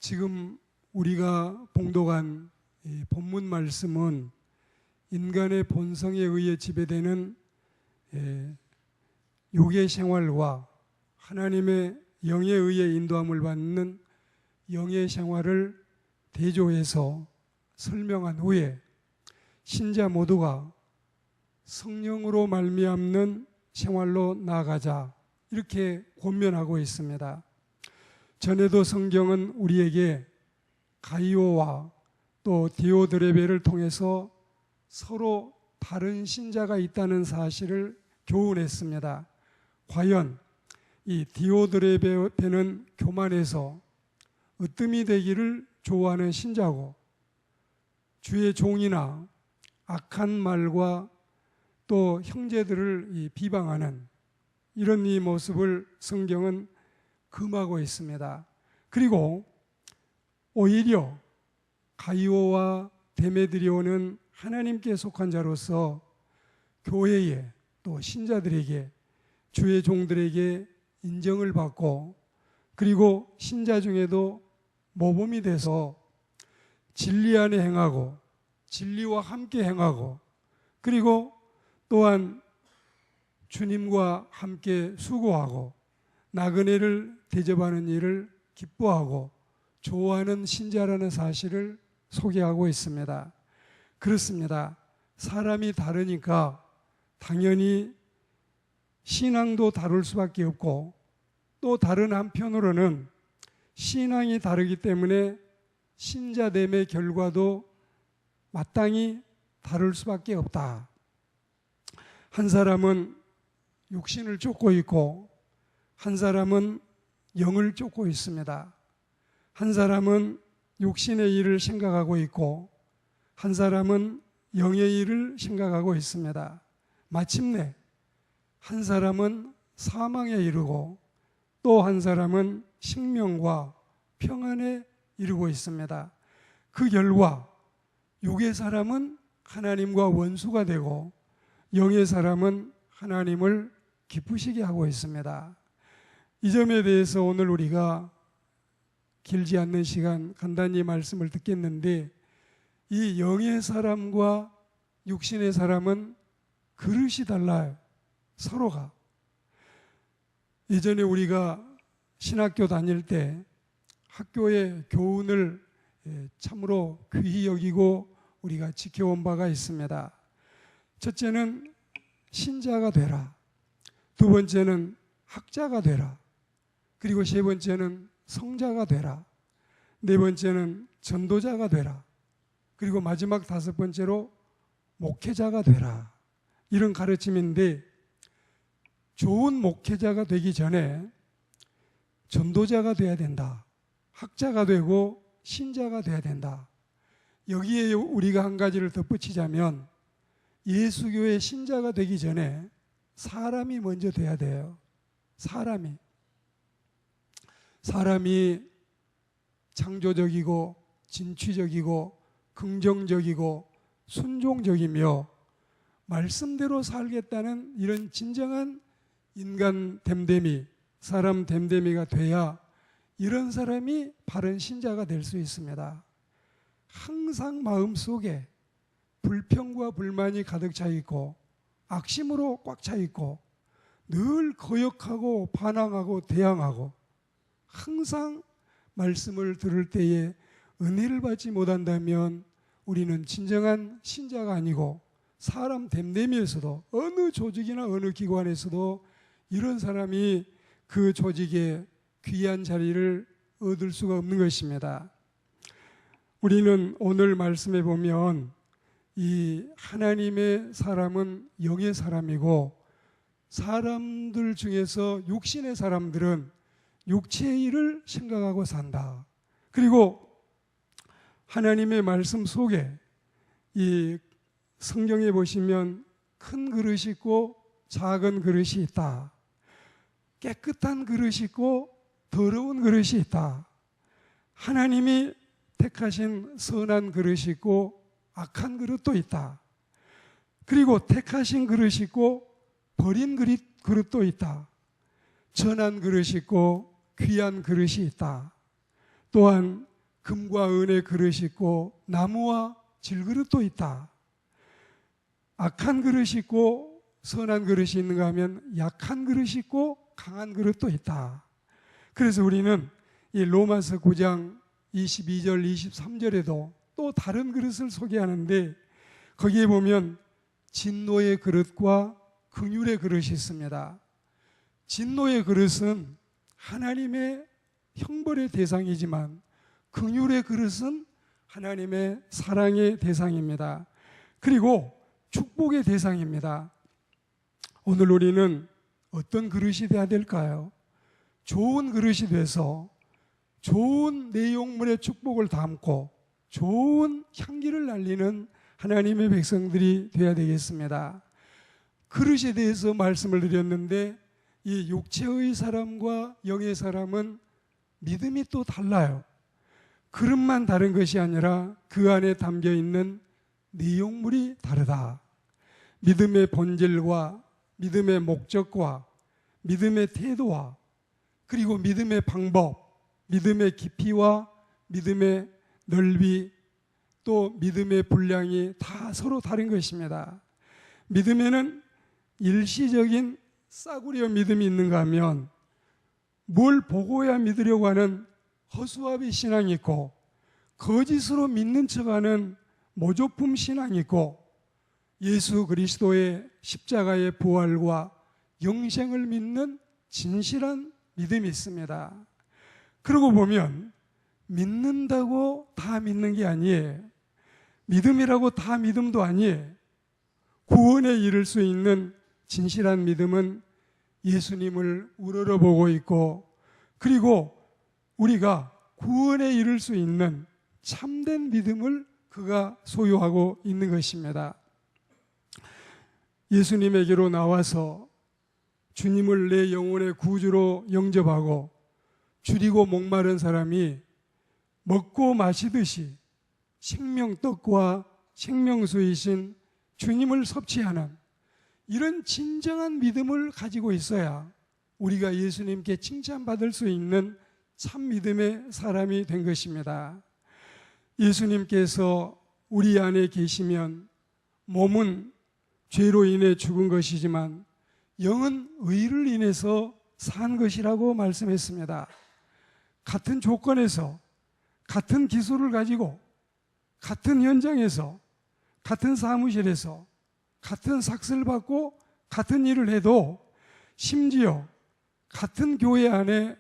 지금 우리가 봉독한 이 본문 말씀은 인간의 본성에 의해 지배되는 육의 생활과 하나님의 영에 의해 인도함을 받는 영의 생활을 대조해서 설명한 후에 신자 모두가 성령으로 말미암는 생활로 나아가자, 이렇게 권면하고 있습니다. 전에도 성경은 우리에게 가이오와 또 디오드레베를 통해서 서로 다른 신자가 있다는 사실을 교훈했습니다. 과연 이 디오드레베는 교만해서 으뜸이 되기를 좋아하는 신자고, 주의 종이나 악한 말과 또 형제들을 비방하는 이런 이 모습을 성경은 금하고 있습니다. 그리고 오히려 가이오와 데메드리오는 하나님께 속한 자로서 교회에 또 신자들에게, 주의 종들에게 인정을 받고, 그리고 신자 중에도 모범이 돼서 진리 안에 행하고 진리와 함께 행하고, 그리고 또한 주님과 함께 수고하고 나그네를 대접하는 일을 기뻐하고 좋아하는 신자라는 사실을 소개하고 있습니다. 그렇습니다. 사람이 다르니까 당연히 신앙도 다를 수밖에 없고, 또 다른 한편으로는 신앙이 다르기 때문에 신자됨의 결과도 마땅히 다를 수밖에 없다. 한 사람은 육신을 쫓고 있고 한 사람은 영을 쫓고 있습니다. 한 사람은 육신의 일을 생각하고 있고 한 사람은 영의 일을 생각하고 있습니다. 마침내 한 사람은 사망에 이르고 또 한 사람은 생명과 평안에 이르고 있습니다. 그 결과 육의 사람은 하나님과 원수가 되고 영의 사람은 하나님을 기쁘시게 하고 있습니다. 이 점에 대해서 오늘 우리가 길지 않는 시간 간단히 말씀을 듣겠는데, 이 영의 사람과 육신의 사람은 그릇이 달라요. 서로가. 예전에 우리가 신학교 다닐 때 학교의 교훈을 참으로 귀히 여기고 우리가 지켜온 바가 있습니다. 첫째는 신자가 되라. 두 번째는 학자가 되라. 그리고 세 번째는 성자가 되라. 네 번째는 전도자가 되라. 그리고 마지막 다섯 번째로 목회자가 되라. 이런 가르침인데, 좋은 목회자가 되기 전에 전도자가 돼야 된다. 학자가 되고 신자가 돼야 된다. 여기에 우리가 한 가지를 덧붙이자면, 예수교의 신자가 되기 전에 사람이 먼저 돼야 돼요. 사람이 창조적이고 진취적이고 긍정적이고 순종적이며 말씀대로 살겠다는 이런 진정한 인간 됨됨이, 사람 됨됨이가 돼야 이런 사람이 바른 신자가 될 수 있습니다. 항상 마음속에 불평과 불만이 가득 차 있고 악심으로 꽉 차 있고 늘 거역하고 반항하고 대항하고, 항상 말씀을 들을 때에 은혜를 받지 못한다면 우리는 진정한 신자가 아니고, 사람 됨됨이에서도 어느 조직이나 어느 기관에서도 이런 사람이 그 조직의 귀한 자리를 얻을 수가 없는 것입니다. 우리는 오늘 말씀에 보면 이 하나님의 사람은 영의 사람이고, 사람들 중에서 육신의 사람들은 육체의 일을 생각하고 산다. 그리고 하나님의 말씀 속에 이 성경에 보시면 큰 그릇이 있고 작은 그릇이 있다. 깨끗한 그릇이 있고 더러운 그릇이 있다. 하나님이 택하신 선한 그릇이 있고 악한 그릇도 있다. 그리고 택하신 그릇이 있고 버린 그릇도 있다. 전한 그릇이 있고 귀한 그릇이 있다. 또한 금과 은의 그릇이 있고 나무와 질그릇도 있다. 악한 그릇이 있고 선한 그릇이 있는가 하면 약한 그릇이 있고 강한 그릇도 있다. 그래서 우리는 이 로마서 9장 22절 23절에도 또 다른 그릇을 소개하는데 거기에 보면 진노의 그릇과 긍휼의 그릇이 있습니다. 진노의 그릇은 하나님의 형벌의 대상이지만 긍휼의 그릇은 하나님의 사랑의 대상입니다. 그리고 축복의 대상입니다. 오늘 우리는 어떤 그릇이 되어야 될까요? 좋은 그릇이 돼서 좋은 내용물의 축복을 담고 좋은 향기를 날리는 하나님의 백성들이 되어야 되겠습니다. 그릇에 대해서 말씀을 드렸는데 이 육체의 사람과 영의 사람은 믿음이 또 달라요. 그릇만 다른 것이 아니라 그 안에 담겨 있는 내용물이 다르다. 믿음의 본질과 믿음의 목적과 믿음의 태도와 그리고 믿음의 방법, 믿음의 깊이와 믿음의 넓이 또 믿음의 분량이 다 서로 다른 것입니다. 믿음에는 일시적인 싸구려 믿음이 있는가 하면 뭘 보고야 믿으려고 하는 허수아비 신앙이 있고 거짓으로 믿는 척하는 모조품 신앙이 있고 예수 그리스도의 십자가의 부활과 영생을 믿는 진실한 믿음이 있습니다. 그러고 보면 믿는다고 다 믿는 게 아니에요. 믿음이라고 다 믿음도 아니에요. 구원에 이를 수 있는 진실한 믿음은 예수님을 우러러보고 있고 그리고 우리가 구원에 이를 수 있는 참된 믿음을 그가 소유하고 있는 것입니다. 예수님에게로 나와서 주님을 내 영혼의 구주로 영접하고 줄이고 목마른 사람이 먹고 마시듯이 생명떡과 생명수이신 주님을 섭취하는 이런 진정한 믿음을 가지고 있어야 우리가 예수님께 칭찬받을 수 있는 참 믿음의 사람이 된 것입니다. 예수님께서 우리 안에 계시면 몸은 죄로 인해 죽은 것이지만 영은 의를 인해서 산 것이라고 말씀했습니다. 같은 조건에서 같은 기술을 가지고 같은 현장에서 같은 사무실에서 같은 삭스를 받고 같은 일을 해도 심지어 같은 교회 안에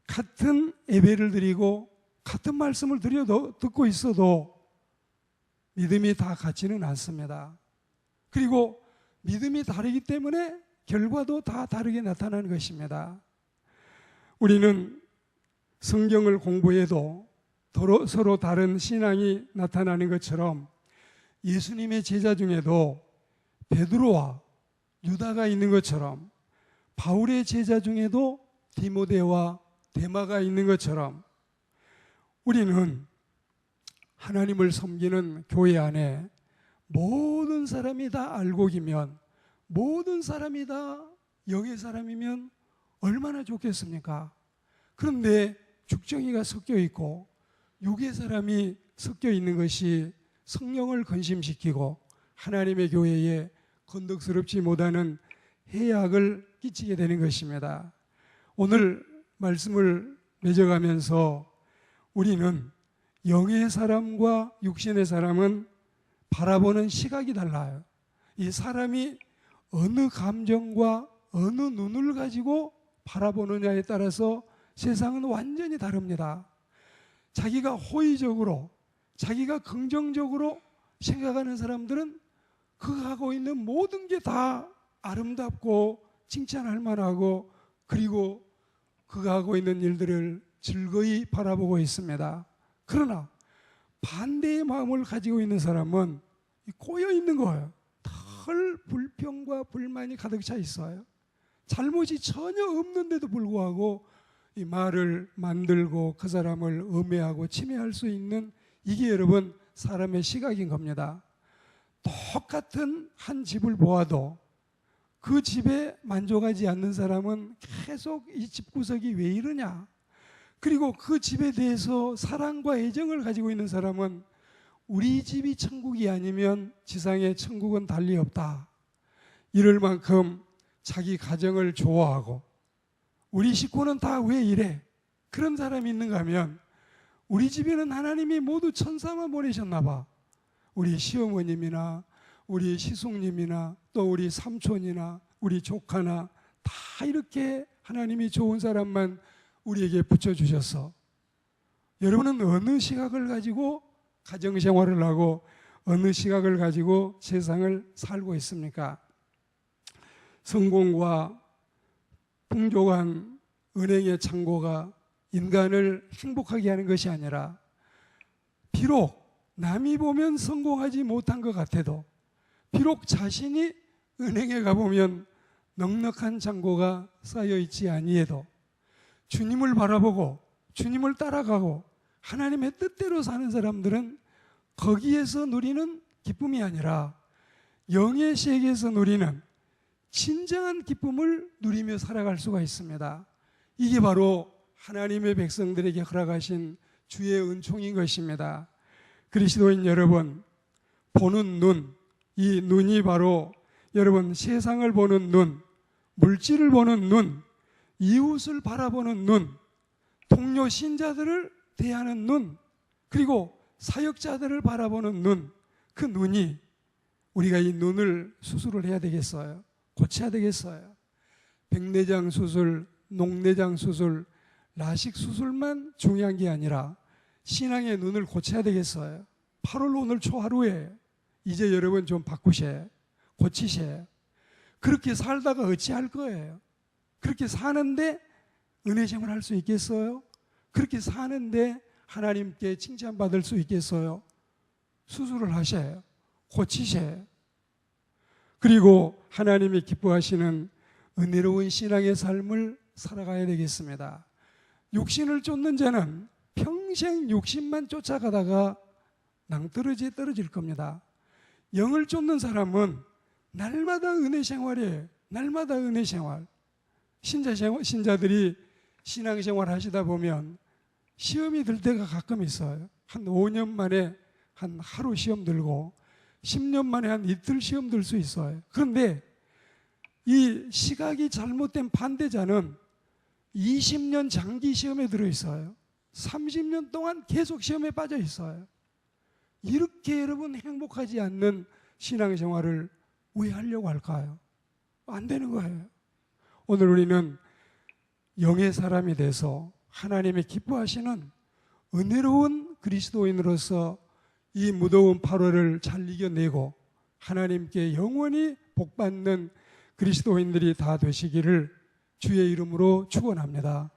같은 예배를 드리고 같은 말씀을 듣고 있어도 믿음이 다 같지는 않습니다. 그리고 믿음이 다르기 때문에 결과도 다 다르게 나타나는 것입니다. 우리는 성경을 공부해도 서로 다른 신앙이 나타나는 것처럼 예수님의 제자 중에도 베드로와 유다가 있는 것처럼 바울의 제자 중에도 디모데와 데마가 있는 것처럼 우리는 하나님을 섬기는 교회 안에 모든 사람이 다 알곡이면 모든 사람이 다 영의 사람이면 얼마나 좋겠습니까? 그런데 죽정이가 섞여 있고 육의 사람이 섞여 있는 것이 성령을 근심시키고 하나님의 교회에 건덕스럽지 못하는 해악을 끼치게 되는 것입니다. 오늘 말씀을 맺어가면서 우리는 영의 사람과 육신의 사람은 바라보는 시각이 달라요. 이 사람이 어느 감정과 어느 눈을 가지고 바라보느냐에 따라서 세상은 완전히 다릅니다. 자기가 호의적으로 자기가 긍정적으로 생각하는 사람들은 그가 하고 있는 모든 게 다 아름답고 칭찬할 만하고 그리고 그가 하고 있는 일들을 즐거이 바라보고 있습니다. 그러나 반대의 마음을 가지고 있는 사람은 꼬여 있는 거예요. 늘 불평과 불만이 가득 차 있어요. 잘못이 전혀 없는데도 불구하고 이 말을 만들고 그 사람을 음해하고 침해할 수 있는 이게 여러분 사람의 시각인 겁니다. 똑같은 한 집을 보아도 그 집에 만족하지 않는 사람은 계속 이 집구석이 왜 이러냐, 그리고 그 집에 대해서 사랑과 애정을 가지고 있는 사람은 우리 집이 천국이 아니면 지상의 천국은 달리 없다. 이럴 만큼 자기 가정을 좋아하고, 우리 식구는 다 왜 이래? 그런 사람이 있는가 하면 우리 집에는 하나님이 모두 천사만 보내셨나 봐. 우리 시어머님이나 우리 시숙님이나 또 우리 삼촌이나 우리 조카나 다 이렇게 하나님이 좋은 사람만 우리에게 붙여주셨어. 여러분은 어느 시각을 가지고 가정생활을 하고 어느 시각을 가지고 세상을 살고 있습니까? 성공과 풍족한 은행의 창고가 인간을 행복하게 하는 것이 아니라, 비록 남이 보면 성공하지 못한 것 같아도, 비록 자신이 은행에 가보면 넉넉한 창고가 쌓여 있지 아니해도 주님을 바라보고 주님을 따라가고 하나님의 뜻대로 사는 사람들은 거기에서 누리는 기쁨이 아니라 영의 세계에서 누리는 진정한 기쁨을 누리며 살아갈 수가 있습니다. 이게 바로 하나님의 백성들에게 허락하신 주의 은총인 것입니다. 그리스도인 여러분, 보는 눈, 이 눈이 바로 여러분 세상을 보는 눈, 물질을 보는 눈, 이웃을 바라보는 눈, 동료 신자들을 대하는 눈, 그리고 사역자들을 바라보는 눈, 그 눈이, 우리가 이 눈을 수술을 해야 되겠어요? 고쳐야 되겠어요? 백내장 수술, 녹내장 수술, 라식 수술만 중요한 게 아니라 신앙의 눈을 고쳐야 되겠어요? 8월 오늘 초하루에 이제 여러분 좀 바꾸셔, 고치셔. 그렇게 살다가 어찌할 거예요? 그렇게 사는데 은혜 생활 할 수 있겠어요? 그렇게 사는데 하나님께 칭찬받을 수 있겠어요? 수술을 하셔요. 고치셔요. 그리고 하나님이 기뻐하시는 은혜로운 신앙의 삶을 살아가야 되겠습니다. 육신을 쫓는 자는 평생 육신만 쫓아가다가 낭떠러지에 떨어질 겁니다. 영을 쫓는 사람은 날마다 은혜 생활이에요. 날마다 은혜 생활. 신자들이 신앙생활 하시다 보면 시험이 들 때가 가끔 있어요. 한 5년 만에 한 하루 시험 들고 10년 만에 한 이틀 시험 들 수 있어요. 그런데 이 시각이 잘못된 반대자는 20년 장기 시험에 들어 있어요. 30년 동안 계속 시험에 빠져 있어요. 이렇게 여러분 행복하지 않는 신앙생활을 왜 하려고 할까요? 안 되는 거예요. 오늘 우리는 영의 사람이 돼서 하나님의 기뻐하시는 은혜로운 그리스도인으로서 이 무더운 8월을 잘 이겨내고 하나님께 영원히 복받는 그리스도인들이 다 되시기를 주의 이름으로 축원합니다.